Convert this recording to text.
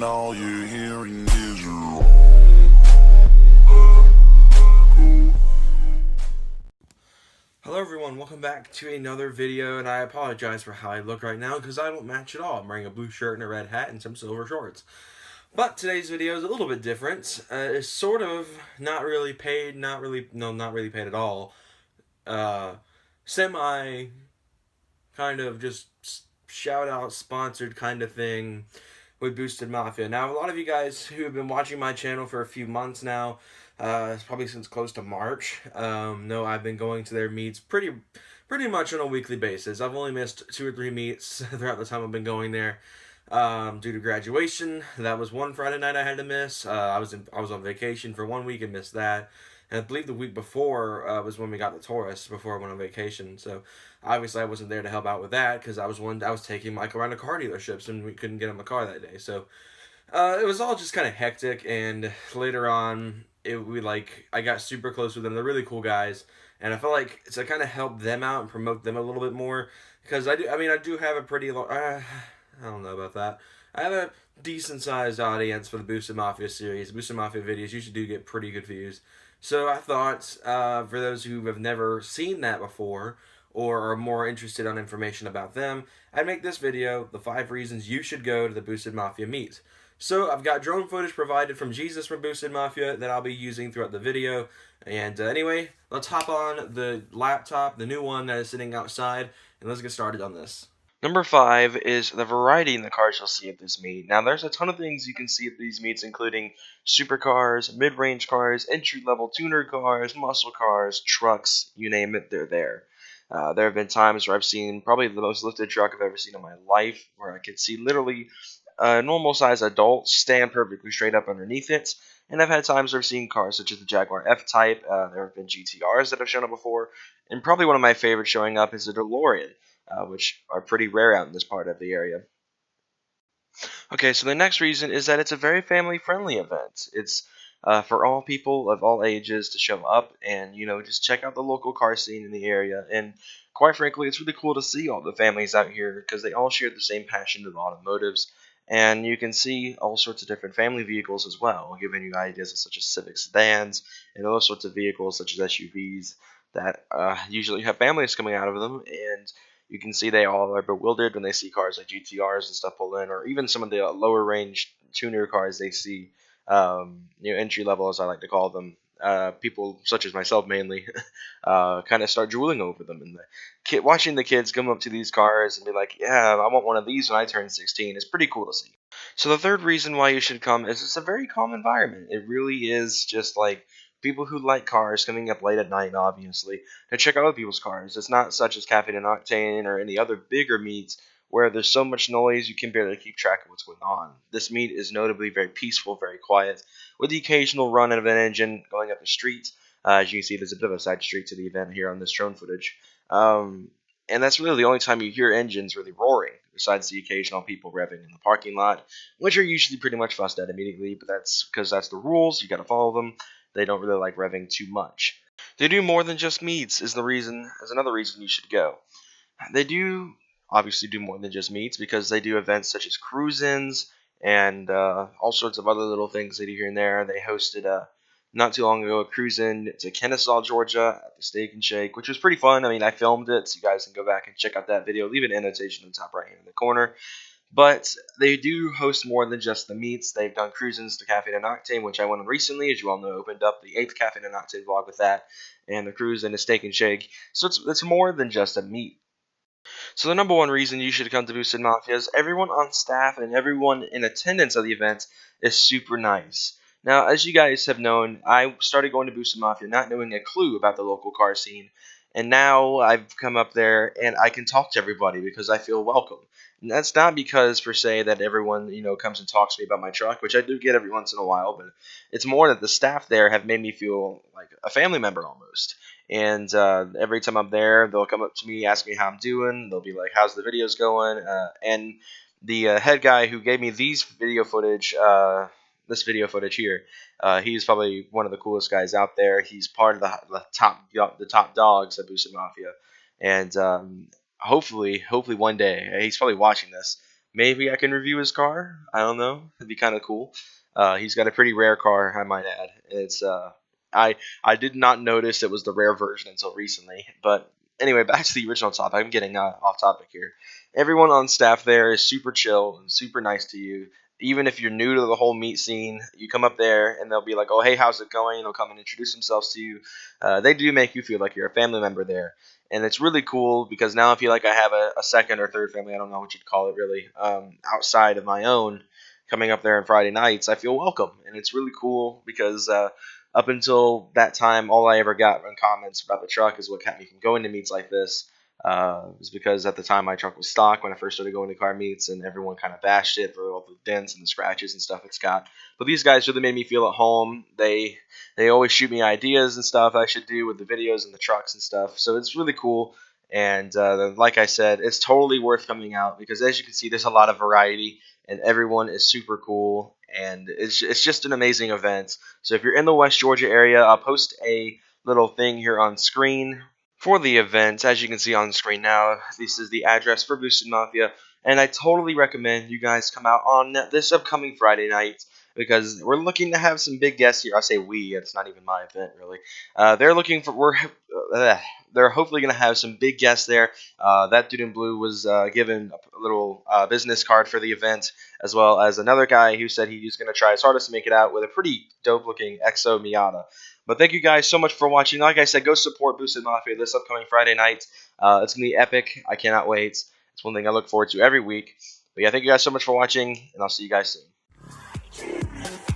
and all you're hearing is your Hello everyone, welcome back to another video, and I apologize for how I look right now because I don't match at all. I'm wearing a blue shirt and a red hat and some silver shorts. But today's video is a little bit different. It's sort of not really paid, not really paid at all. Semi kind of just shout out sponsored kind of thing with Boosted Mafia. Now, a lot of you guys who have been watching my channel for a few months now, probably since close to March, know I've been going to their meets pretty much on a weekly basis. I've only missed 2 or 3 meets throughout the time I've been going there. Due to graduation, that was one Friday night I had to miss. I was on vacation for 1 week and missed that. And I believe the week before was when we got the Taurus before I went on vacation. So obviously I wasn't there to help out with that because I was taking Mike around to car dealerships and we couldn't get him a car that day. So it was all just kind of hectic. And later on, I got super close with them. They're really cool guys, and I felt like to kind of help them out and promote them a little bit more because I do have a pretty I don't know about that. I have a decent sized audience for the Boosted Mafia series. Boosted Mafia videos usually do get pretty good views. So I thought, for those who have never seen that before, or are more interested on information about them, I'd make this video, the 5 reasons you should go to the Boosted Mafia meet. So I've got drone footage provided from Jesus from Boosted Mafia that I'll be using throughout the video. And anyway, let's hop on the laptop, the new one that is sitting outside, and let's get started on this. Number 5 is the variety in the cars you'll see at this meet. Now, there's a ton of things you can see at these meets, including supercars, mid-range cars, entry-level tuner cars, muscle cars, trucks, you name it, they're there. There have been times where I've seen probably the most lifted truck I've ever seen in my life, where I could see literally a normal-sized adult stand perfectly straight up underneath it. And I've had times where I've seen cars such as the Jaguar F-Type. There have been GTRs that have shown up before. And probably one of my favorites showing up is the DeLorean, which are pretty rare out in this part of the area. Okay, so the next reason is that it's a very family-friendly event. It's for all people of all ages to show up and, just check out the local car scene in the area. And quite frankly, it's really cool to see all the families out here because they all share the same passion of automotives. And you can see all sorts of different family vehicles as well, giving you ideas such as Civic sedans and all sorts of vehicles such as SUVs that usually have families coming out of them. And you can see they all are bewildered when they see cars like GTRs and stuff pull in, or even some of the lower range tuner cars they see, entry level as I like to call them. People such as myself mainly kind of start drooling over them, and watching the kids come up to these cars and be like, yeah, I want one of these when I turn 16 is pretty cool to see. So the third reason why you should come is it's a very calm environment. It really is just like people who like cars coming up late at night, obviously, to check out other people's cars. It's not such as Cafe and Octane or any other bigger meets where there's so much noise you can barely keep track of what's going on. This meet is notably very peaceful, very quiet, with the occasional run of an engine going up the street. As you can see, there's a bit of a side street to the event here on this drone footage. And that's really the only time you hear engines really roaring, besides the occasional people revving in the parking lot, which are usually pretty much fussed at immediately, but that's because that's the rules, you gotta follow them. They don't really like revving too much. They do more than just meets is another reason you should go. They do obviously do more than just meets because they do events such as cruise-ins and all sorts of other little things they do here and there. They hosted not too long ago a cruise-in to Kennesaw, Georgia at the Steak and Shake, which was pretty fun. I mean, I filmed it, so you guys can go back and check out that video. Leave an annotation in the top right hand in the corner. But they do host more than just the meets. They've done cruises to Cafe and Octane, which I went on recently, as you all know, opened up the 8th Cafe and Octane vlog with that, and the cruise and a Steak and Shake. So it's more than just a meet. So the number one reason you should come to Boosted Mafia is everyone on staff and everyone in attendance of the event is super nice. Now, as you guys have known, I started going to Boosted Mafia not knowing a clue about the local car scene. And now I've come up there and I can talk to everybody because I feel welcome. And that's not because, per se, that everyone, comes and talks to me about my truck, which I do get every once in a while, but it's more that the staff there have made me feel like a family member almost. And every time I'm there, they'll come up to me, ask me how I'm doing. They'll be like, how's the videos going? And the head guy who gave me this video footage here, he's probably one of the coolest guys out there. He's part of the top dogs at Boosted Mafia, and hopefully one day he's probably watching this. maybe I can review his car. I don't know. It'd be kind of cool. He's got a pretty rare car, I might add. It's I did not notice it was the rare version until recently. But anyway, back to the original topic. I'm getting off topic here. Everyone on staff there is super chill and super nice to you. Even if you're new to the whole meat scene, you come up there and they'll be like, "Oh, hey, how's it going?" They'll come and introduce themselves to you. They do make you feel like you're a family member there, and it's really cool because now I feel like I have a second or third family. I don't know what you'd call it really, outside of my own. Coming up there on Friday nights, I feel welcome, and it's really cool because up until that time, all I ever got in comments about the truck is what kept me from going to meets like this. Was because at the time my truck was stock when I first started going to car meets, and everyone kind of bashed it for all the dents and the scratches and stuff it's got. But these guys really made me feel at home. They always shoot me ideas and stuff I should do with the videos and the trucks and stuff. So it's really cool. And like I said, it's totally worth coming out because as you can see, there's a lot of variety and everyone is super cool. And it's just an amazing event. So if you're in the West Georgia area, I'll post a little thing here on screen for the event. As you can see on screen now, this is the address for Boosted Mafia. And I totally recommend you guys come out on this upcoming Friday night because we're looking to have some big guests here. I say we, it's not even my event really. They're looking for they're hopefully going to have some big guests there. That dude in blue was given a little business card for the event, as well as another guy who said he was going to try his hardest to make it out with a pretty dope looking Exo Miata. But thank you guys so much for watching. Like I said, go support Boosted Mafia this upcoming Friday night. It's going to be epic. I cannot wait. It's one thing I look forward to every week. But yeah, thank you guys so much for watching, and I'll see you guys soon.